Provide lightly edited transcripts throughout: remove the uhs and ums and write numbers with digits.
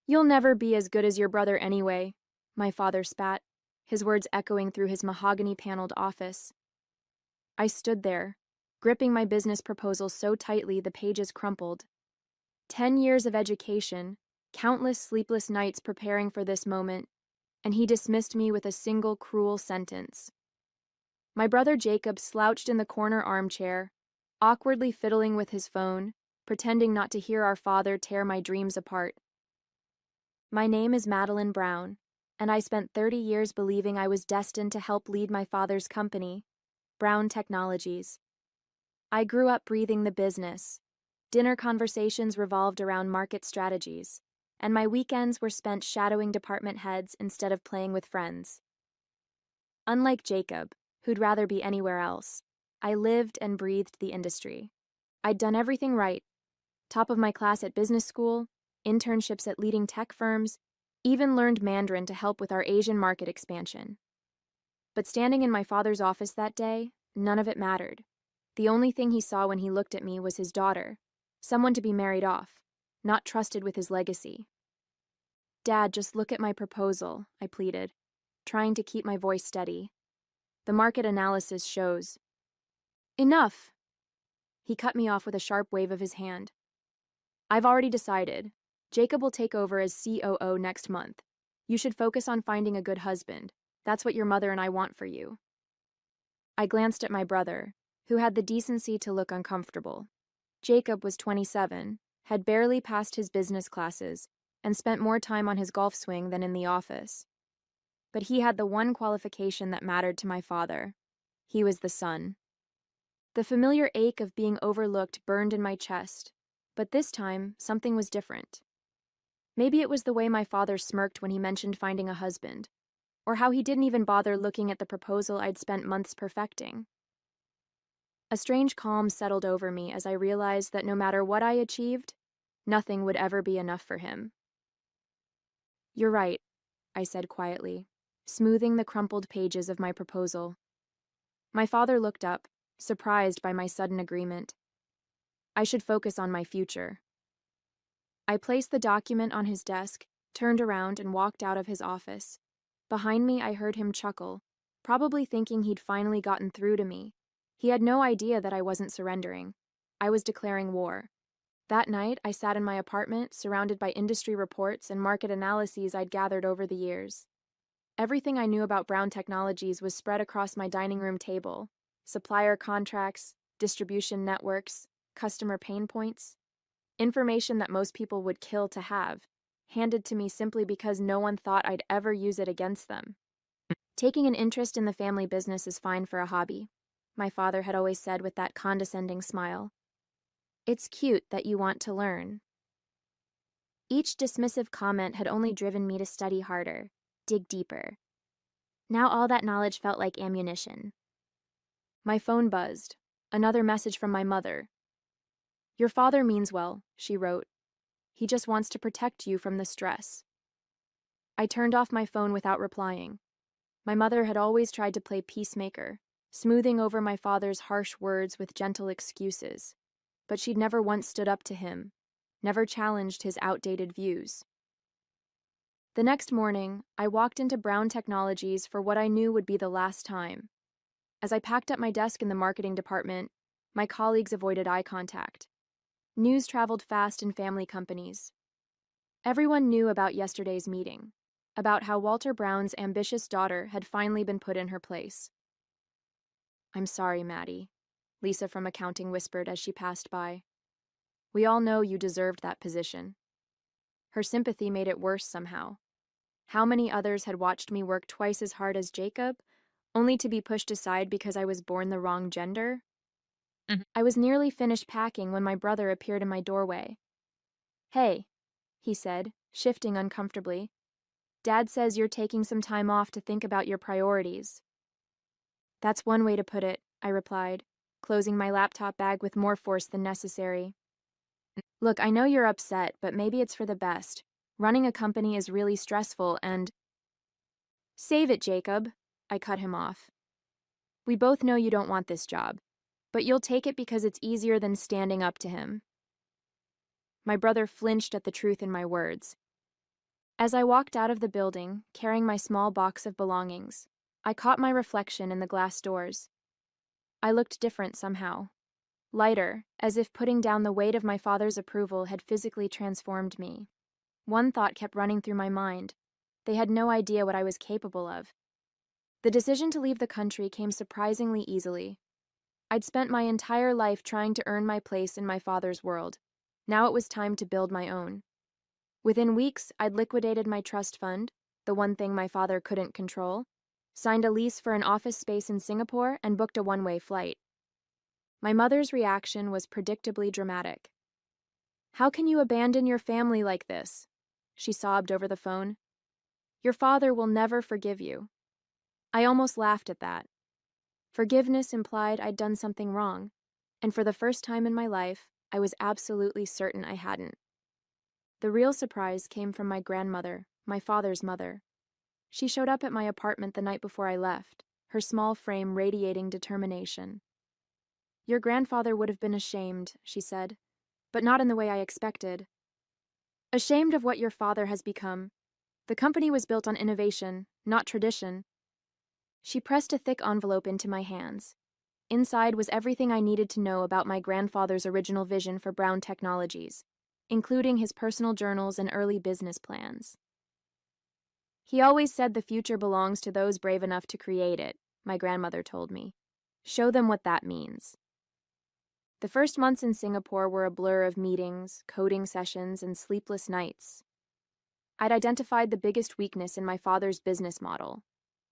You'll never be as good as your brother anyway, my father spat, his words echoing through his mahogany-paneled office. I stood there, gripping my business proposal so tightly the pages crumpled. 10 years of education, countless sleepless nights preparing for this moment, and he dismissed me with a single cruel sentence. My brother Jacob slouched in the corner armchair, awkwardly fiddling with his phone, pretending not to hear our father tear my dreams apart. My name is Madeline Brown, and I spent 30 years believing I was destined to help lead my father's company, Brown Technologies. I grew up breathing the business. Dinner conversations revolved around market strategies, and my weekends were spent shadowing department heads instead of playing with friends. Unlike Jacob, who'd rather be anywhere else, I lived and breathed the industry. I'd done everything right. Top of my class at business school, internships at leading tech firms, even learned Mandarin to help with our Asian market expansion. But standing in my father's office that day, none of it mattered. The only thing he saw when he looked at me was his daughter, someone to be married off, not trusted with his legacy. Dad, just look at my proposal, I pleaded, trying to keep my voice steady. The market analysis shows. Enough! He cut me off with a sharp wave of his hand. I've already decided. Jacob will take over as COO next month. You should focus on finding a good husband. That's what your mother and I want for you. I glanced at my brother, who had the decency to look uncomfortable. Jacob was 27, had barely passed his business classes, and spent more time on his golf swing than in the office. But he had the one qualification that mattered to my father. He was the son. The familiar ache of being overlooked burned in my chest, but this time something was different. Maybe it was the way my father smirked when he mentioned finding a husband, or how he didn't even bother looking at the proposal I'd spent months perfecting. A strange calm settled over me as I realized that no matter what I achieved, nothing would ever be enough for him. You're right, I said quietly, smoothing the crumpled pages of my proposal. My father looked up, surprised by my sudden agreement. I should focus on my future. I placed the document on his desk, turned around, and walked out of his office. Behind me, I heard him chuckle, probably thinking he'd finally gotten through to me. He had no idea that I wasn't surrendering. I was declaring war. That night, I sat in my apartment, surrounded by industry reports and market analyses I'd gathered over the years. Everything I knew about Brown Technologies was spread across my dining room table: supplier contracts, distribution networks, customer pain points. Information that most people would kill to have, handed to me simply because no one thought I'd ever use it against them. Taking an interest in the family business is fine for a hobby, my father had always said with that condescending smile. It's cute that you want to learn. Each dismissive comment had only driven me to study harder, dig deeper. Now all that knowledge felt like ammunition. My phone buzzed. Another message from my mother. Your father means well, she wrote. He just wants to protect you from the stress. I turned off my phone without replying. My mother had always tried to play peacemaker, smoothing over my father's harsh words with gentle excuses. But she'd never once stood up to him, never challenged his outdated views. The next morning, I walked into Brown Technologies for what I knew would be the last time. As I packed up my desk in the marketing department, my colleagues avoided eye contact. News traveled fast in family companies. Everyone knew about yesterday's meeting, about how Walter Brown's ambitious daughter had finally been put in her place. I'm sorry, Maddie, Lisa from accounting whispered as she passed by. We all know you deserved that position. Her sympathy made it worse somehow. How many others had watched me work twice as hard as Jacob, only to be pushed aside because I was born the wrong gender? I was nearly finished packing when my brother appeared in my doorway. Hey, he said, shifting uncomfortably. Dad says you're taking some time off to think about your priorities. That's one way to put it, I replied, closing my laptop bag with more force than necessary. Look, I know you're upset, but maybe it's for the best. Running a company is really stressful and... Save it, Jacob, I cut him off. We both know you don't want this job, but you'll take it because it's easier than standing up to him. My brother flinched at the truth in my words. As I walked out of the building, carrying my small box of belongings, I caught my reflection in the glass doors. I looked different somehow. Lighter, as if putting down the weight of my father's approval had physically transformed me. One thought kept running through my mind. They had no idea what I was capable of. The decision to leave the country came surprisingly easily. I'd spent my entire life trying to earn my place in my father's world. Now it was time to build my own. Within weeks, I'd liquidated my trust fund, the one thing my father couldn't control, signed a lease for an office space in Singapore, and booked a one-way flight. My mother's reaction was predictably dramatic. "How can you abandon your family like this?" she sobbed over the phone. "Your father will never forgive you." I almost laughed at that. Forgiveness implied I'd done something wrong, and for the first time in my life, I was absolutely certain I hadn't. The real surprise came from my grandmother, my father's mother. She showed up at my apartment the night before I left, her small frame radiating determination. "Your grandfather would have been ashamed," she said, "but not in the way I expected. Ashamed of what your father has become. The company was built on innovation, not tradition." She pressed a thick envelope into my hands. Inside was everything I needed to know about my grandfather's original vision for Brown Technologies, including his personal journals and early business plans. "He always said the future belongs to those brave enough to create it," my grandmother told me. "Show them what that means." The first months in Singapore were a blur of meetings, coding sessions, and sleepless nights. I'd identified the biggest weakness in my father's business model: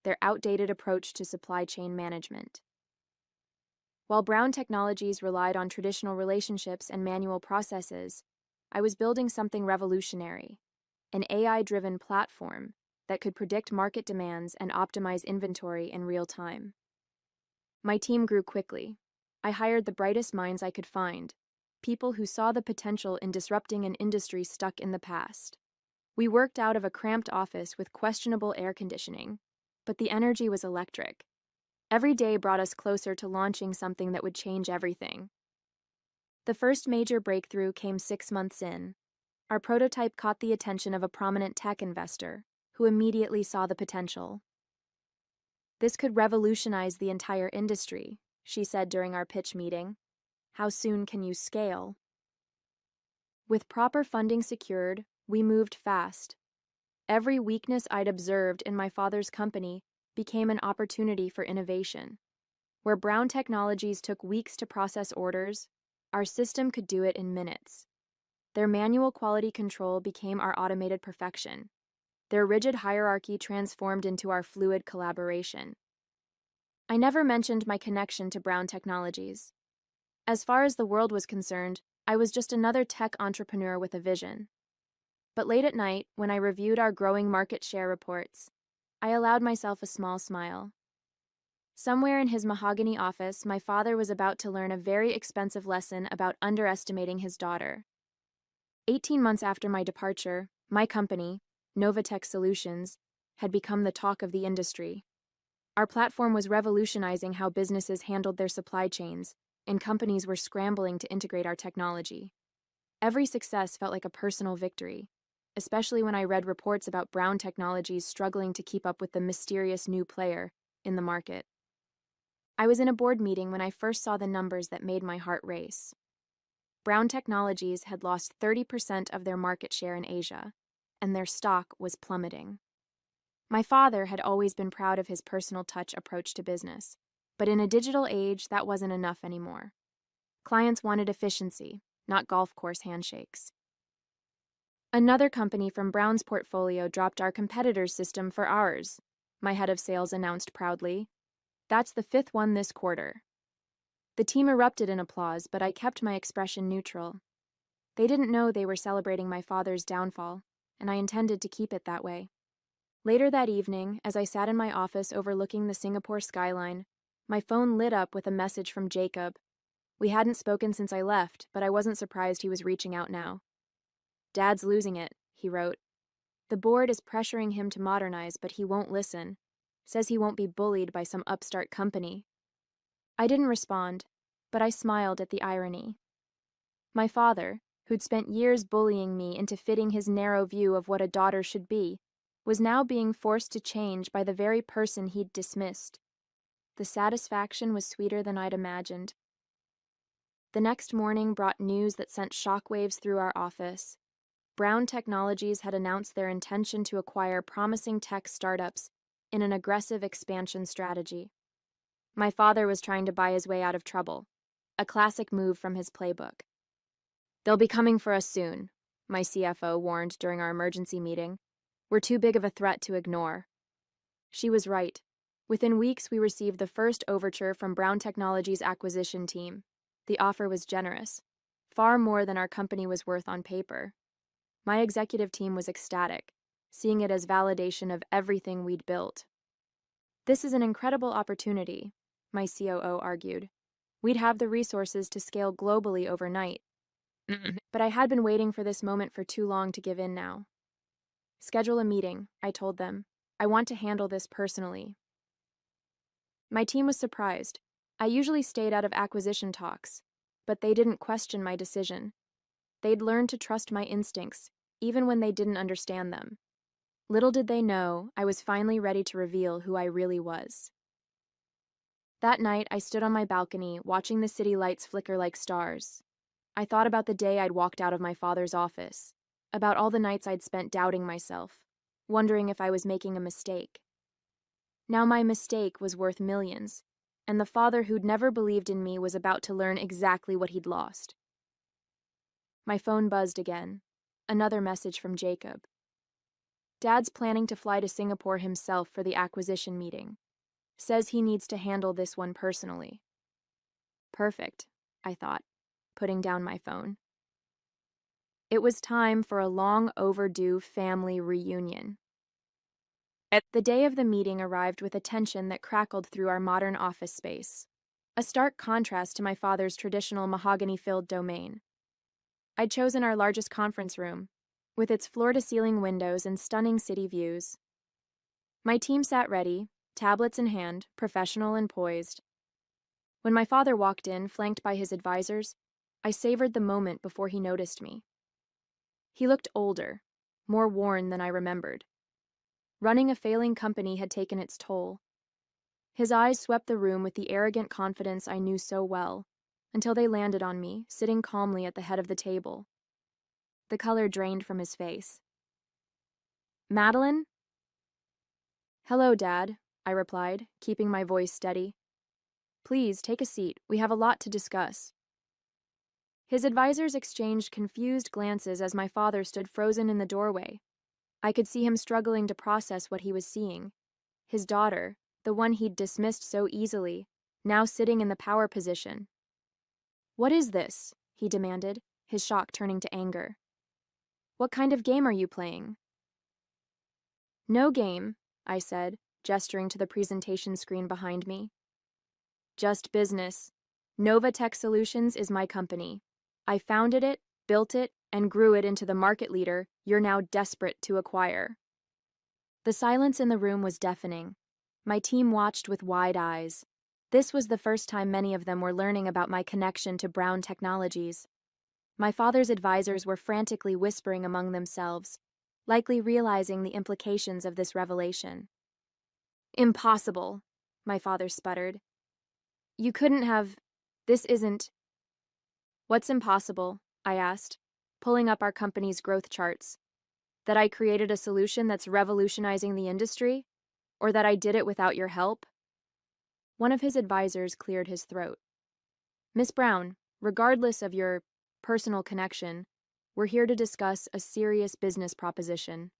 their outdated approach to supply chain management. While Brown Technologies relied on traditional relationships and manual processes, I was building something revolutionary: an AI-driven platform that could predict market demands and optimize inventory in real time. My team grew quickly. I hired the brightest minds I could find, people who saw the potential in disrupting an industry stuck in the past. We worked out of a cramped office with questionable air conditioning, but the energy was electric. Every day brought us closer to launching something that would change everything. The first major breakthrough came 6 months in. Our prototype caught the attention of a prominent tech investor, who immediately saw the potential. "This could revolutionize the entire industry," she said during our pitch meeting. "How soon can you scale?" With proper funding secured, we moved fast. Every weakness I'd observed in my father's company became an opportunity for innovation. Where Brown Technologies took weeks to process orders, our system could do it in minutes. Their manual quality control became our automated perfection. Their rigid hierarchy transformed into our fluid collaboration. I never mentioned my connection to Brown Technologies. As far as the world was concerned, I was just another tech entrepreneur with a vision. But late at night, when I reviewed our growing market share reports, I allowed myself a small smile. Somewhere in his mahogany office, my father was about to learn a very expensive lesson about underestimating his daughter. 18 months after my departure, my company, Novatech Solutions, had become the talk of the industry. Our platform was revolutionizing how businesses handled their supply chains, and companies were scrambling to integrate our technology. Every success felt like a personal victory, especially when I read reports about Brown Technologies struggling to keep up with the mysterious new player in the market. I was in a board meeting when I first saw the numbers that made my heart race. Brown Technologies had lost 30% of their market share in Asia, and their stock was plummeting. My father had always been proud of his personal touch approach to business, but in a digital age, that wasn't enough anymore. Clients wanted efficiency, not golf course handshakes. Another company from Brown's portfolio dropped our competitor's system for ours, my head of sales announced proudly. "That's the 5th one this quarter." The team erupted in applause, but I kept my expression neutral. They didn't know they were celebrating my father's downfall, and I intended to keep it that way. Later that evening, as I sat in my office overlooking the Singapore skyline, my phone lit up with a message from Jacob. We hadn't spoken since I left, but I wasn't surprised he was reaching out now. "Dad's losing it," he wrote. "The board is pressuring him to modernize, but he won't listen. Says he won't be bullied by some upstart company." I didn't respond, but I smiled at the irony. My father, who'd spent years bullying me into fitting his narrow view of what a daughter should be, was now being forced to change by the very person he'd dismissed. The satisfaction was sweeter than I'd imagined. The next morning brought news that sent shockwaves through our office. Brown Technologies had announced their intention to acquire promising tech startups in an aggressive expansion strategy. My father was trying to buy his way out of trouble, a classic move from his playbook. "They'll be coming for us soon," my CFO warned during our emergency meeting. "We're too big of a threat to ignore." She was right. Within weeks, we received the first overture from Brown Technologies' acquisition team. The offer was generous, far more than our company was worth on paper. My executive team was ecstatic, seeing it as validation of everything we'd built. "This is an incredible opportunity," my COO argued. "We'd have the resources to scale globally overnight." But I had been waiting for this moment for too long to give in now. "Schedule a meeting," I told them. "I want to handle this personally." My team was surprised. I usually stayed out of acquisition talks, but they didn't question my decision. They'd learned to trust my instincts, even when they didn't understand them. Little did they know, I was finally ready to reveal who I really was. That night, I stood on my balcony, watching the city lights flicker like stars. I thought about the day I'd walked out of my father's office, about all the nights I'd spent doubting myself, wondering if I was making a mistake. Now my mistake was worth millions, and the father who'd never believed in me was about to learn exactly what he'd lost. My phone buzzed again. Another message from Jacob. "Dad's planning to fly to Singapore himself for the acquisition meeting. Says he needs to handle this one personally." Perfect, I thought, putting down my phone. It was time for a long overdue family reunion. The day of the meeting arrived with a tension that crackled through our modern office space, a stark contrast to my father's traditional mahogany-filled domain. I'd chosen our largest conference room, with its floor-to-ceiling windows and stunning city views. My team sat ready, tablets in hand, professional and poised. When my father walked in, flanked by his advisors, I savored the moment before he noticed me. He looked older, more worn than I remembered. Running a failing company had taken its toll. His eyes swept the room with the arrogant confidence I knew so well, until they landed on me, sitting calmly at the head of the table. The color drained from his face. "Madeline?" "Hello, Dad," I replied, keeping my voice steady. "Please, take a seat. We have a lot to discuss." His advisors exchanged confused glances as my father stood frozen in the doorway. I could see him struggling to process what he was seeing. His daughter, the one he'd dismissed so easily, now sitting in the power position. "What is this?" he demanded, his shock turning to anger. "What kind of game are you playing?" "No game," I said, gesturing to the presentation screen behind me. "Just business. Nova Tech Solutions is my company. I founded it, built it, and grew it into the market leader you're now desperate to acquire." The silence in the room was deafening. My team watched with wide eyes. This was the first time many of them were learning about my connection to Brown Technologies. My father's advisors were frantically whispering among themselves, likely realizing the implications of this revelation. "Impossible," my father sputtered. "You couldn't have... This isn't..." "What's impossible?" I asked, pulling up our company's growth charts. "That I created a solution that's revolutionizing the industry? Or that I did it without your help?" One of his advisors cleared his throat. "Miss Brown, regardless of your personal connection, we're here to discuss a serious business proposition."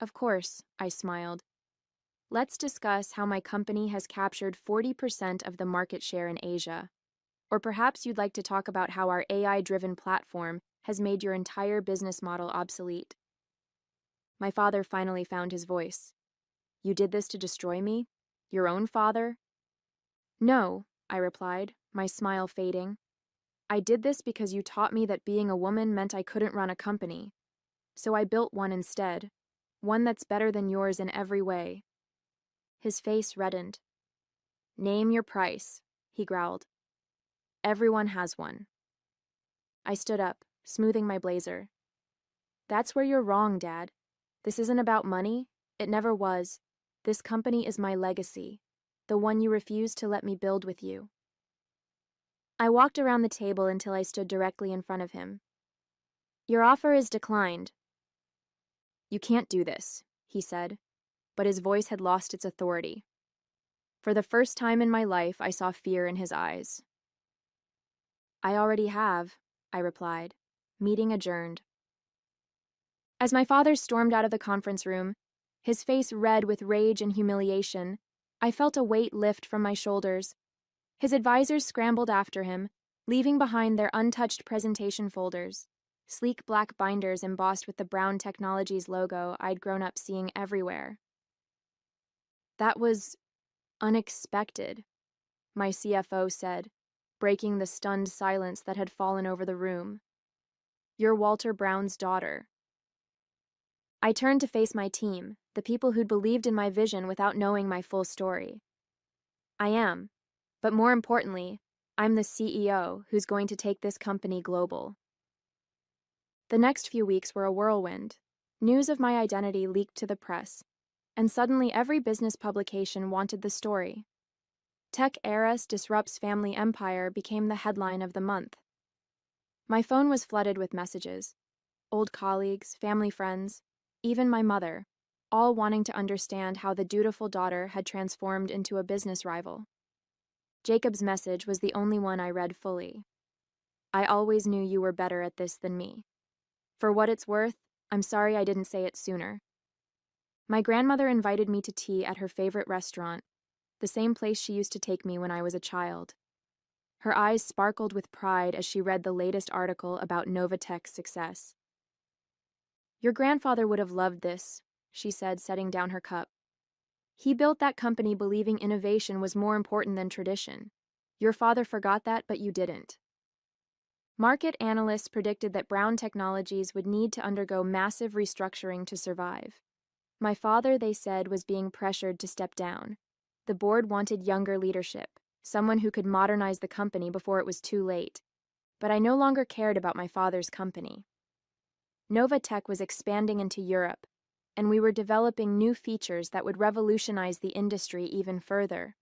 "Of course," I smiled. "Let's discuss how my company has captured 40% of the market share in Asia. Or perhaps you'd like to talk about how our AI-driven platform has made your entire business model obsolete." My father finally found his voice. "You did this to destroy me? Your own father?" "No," I replied, my smile fading. "I did this because you taught me that being a woman meant I couldn't run a company. So I built one instead, one that's better than yours in every way." His face reddened. "Name your price," he growled. "Everyone has one." I stood up, smoothing my blazer. That's where you're wrong, Dad. This isn't about money. It never was. This company is my legacy, the one you refused to let me build with you. I walked around the table until I stood directly in front of him. Your offer is declined. You can't do this, he said, but his voice had lost its authority. For the first time in my life, I saw fear in his eyes. I already have, I replied. Meeting adjourned. As my father stormed out of the conference room, his face red with rage and humiliation, I felt a weight lift from my shoulders. His advisors scrambled after him, leaving behind their untouched presentation folders, sleek black binders embossed with the Brown Technologies logo I'd grown up seeing everywhere. That was unexpected, my CFO said, breaking the stunned silence that had fallen over the room. You're Walter Brown's daughter. I turned to face my team, the people who'd believed in my vision without knowing my full story. I am, but more importantly, I'm the CEO who's going to take this company global. The next few weeks were a whirlwind. News of my identity leaked to the press, and suddenly every business publication wanted the story. Tech heiress disrupts family empire became the headline of the month. My phone was flooded with messages. Old colleagues, family friends, even my mother, all wanting to understand how the dutiful daughter had transformed into a business rival. Jacob's message was the only one I read fully. I always knew you were better at this than me. For what it's worth, I'm sorry I didn't say it sooner. My grandmother invited me to tea at her favorite restaurant, the same place she used to take me when I was a child. Her eyes sparkled with pride as she read the latest article about Novatech's success. Your grandfather would have loved this, she said, setting down her cup. He built that company believing innovation was more important than tradition. Your father forgot that, but you didn't. Market analysts predicted that Brown Technologies would need to undergo massive restructuring to survive. My father, they said, was being pressured to step down. The board wanted younger leadership, someone who could modernize the company before it was too late. But I no longer cared about my father's company. Novatech was expanding into Europe, and we were developing new features that would revolutionize the industry even further.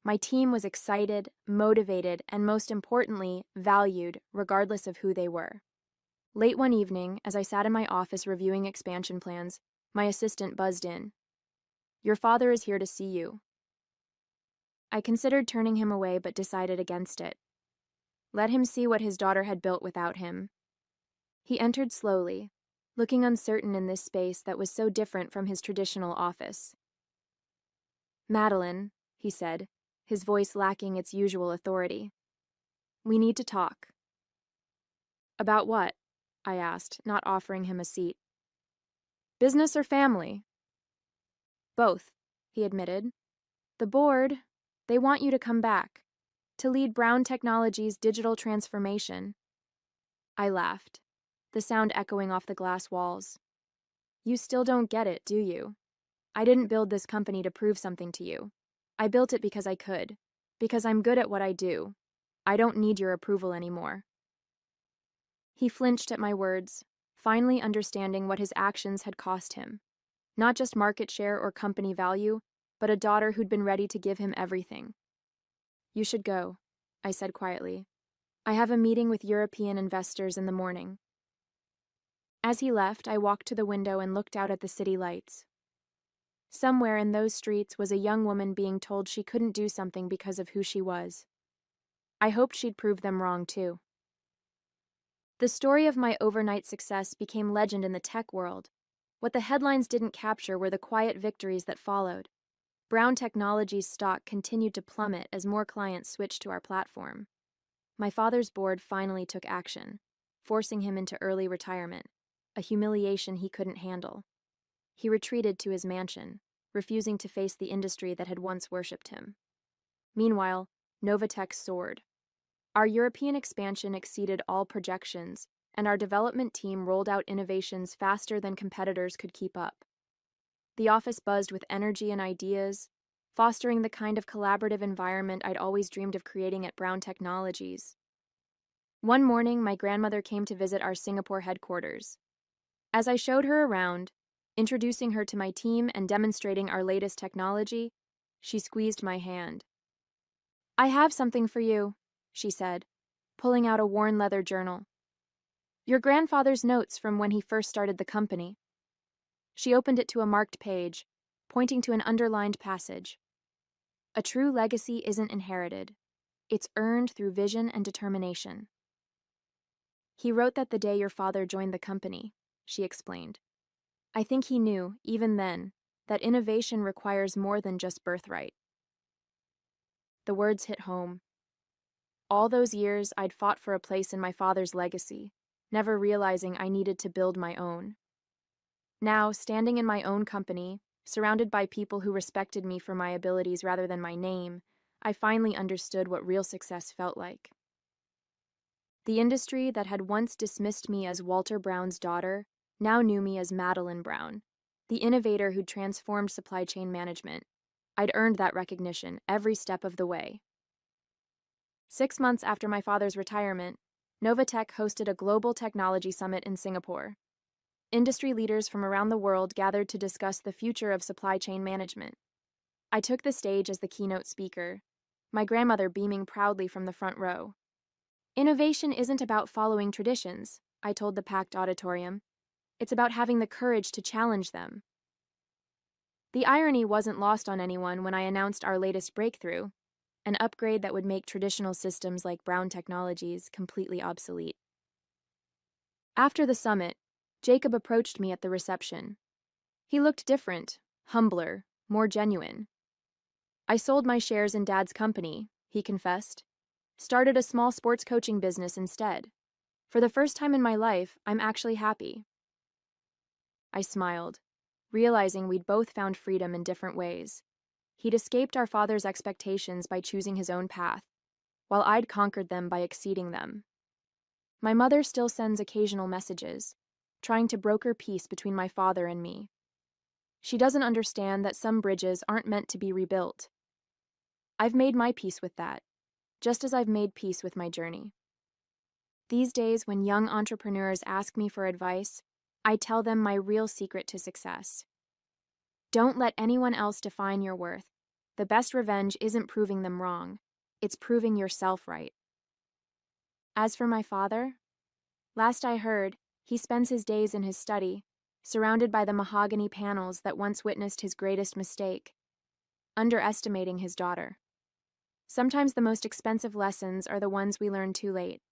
My team was excited, motivated, and most importantly, valued, regardless of who they were. Late one evening, as I sat in my office reviewing expansion plans, my assistant buzzed in. Your father is here to see you. I considered turning him away but decided against it. Let him see what his daughter had built without him. He entered slowly, looking uncertain in this space that was so different from his traditional office. Madeline, he said, his voice lacking its usual authority. We need to talk. About what? I asked, not offering him a seat. Business or family? Both, he admitted. The board, they want you to come back, to lead Brown Technologies' digital transformation. I laughed, the sound echoing off the glass walls. You still don't get it, do you? I didn't build this company to prove something to you. I built it because I could, because I'm good at what I do. I don't need your approval anymore. He flinched at my words, finally understanding what his actions had cost him. Not just market share or company value, but a daughter who'd been ready to give him everything. You should go, I said quietly. I have a meeting with European investors in the morning. As he left, I walked to the window and looked out at the city lights. Somewhere in those streets was a young woman being told she couldn't do something because of who she was. I hoped she'd prove them wrong, too. The story of my overnight success became legend in the tech world. What the headlines didn't capture were the quiet victories that followed. Brown Technologies' stock continued to plummet as more clients switched to our platform. My father's board finally took action, forcing him into early retirement, a humiliation he couldn't handle. He retreated to his mansion, refusing to face the industry that had once worshipped him. Meanwhile, Novatech soared. Our European expansion exceeded all projections, and our development team rolled out innovations faster than competitors could keep up. The office buzzed with energy and ideas, fostering the kind of collaborative environment I'd always dreamed of creating at Brown Technologies. One morning, my grandmother came to visit our Singapore headquarters. As I showed her around, introducing her to my team and demonstrating our latest technology, she squeezed my hand. "I have something for you," she said, pulling out a worn leather journal. "Your grandfather's notes from when he first started the company." She opened it to a marked page, pointing to an underlined passage. "A true legacy isn't inherited. It's earned through vision and determination." "He wrote that the day your father joined the company," she explained. "I think he knew, even then, that innovation requires more than just birthright." The words hit home. All those years, I'd fought for a place in my father's legacy, never realizing I needed to build my own. Now, standing in my own company, surrounded by people who respected me for my abilities rather than my name, I finally understood what real success felt like. The industry that had once dismissed me as Walter Brown's daughter now knew me as Madeline Brown, the innovator who'd transformed supply chain management. I'd earned that recognition every step of the way. 6 months after my father's retirement, Novatech hosted a global technology summit in Singapore. Industry leaders from around the world gathered to discuss the future of supply chain management. I took the stage as the keynote speaker, my grandmother beaming proudly from the front row. "Innovation isn't about following traditions," I told the packed auditorium. "It's about having the courage to challenge them." The irony wasn't lost on anyone when I announced our latest breakthrough, an upgrade that would make traditional systems like Brown Technologies completely obsolete. After the summit, Jacob approached me at the reception. He looked different, humbler, more genuine. "I sold my shares in Dad's company," he confessed. "Started a small sports coaching business instead. For the first time in my life, I'm actually happy." I smiled, realizing we'd both found freedom in different ways. He'd escaped our father's expectations by choosing his own path, while I'd conquered them by exceeding them. My mother still sends occasional messages, trying to broker peace between my father and me. She doesn't understand that some bridges aren't meant to be rebuilt. I've made my peace with that, just as I've made peace with my journey. These days, when young entrepreneurs ask me for advice, I tell them my real secret to success. Don't let anyone else define your worth. The best revenge isn't proving them wrong. It's proving yourself right. As for my father, last I heard, he spends his days in his study, surrounded by the mahogany panels that once witnessed his greatest mistake, underestimating his daughter. Sometimes the most expensive lessons are the ones we learn too late.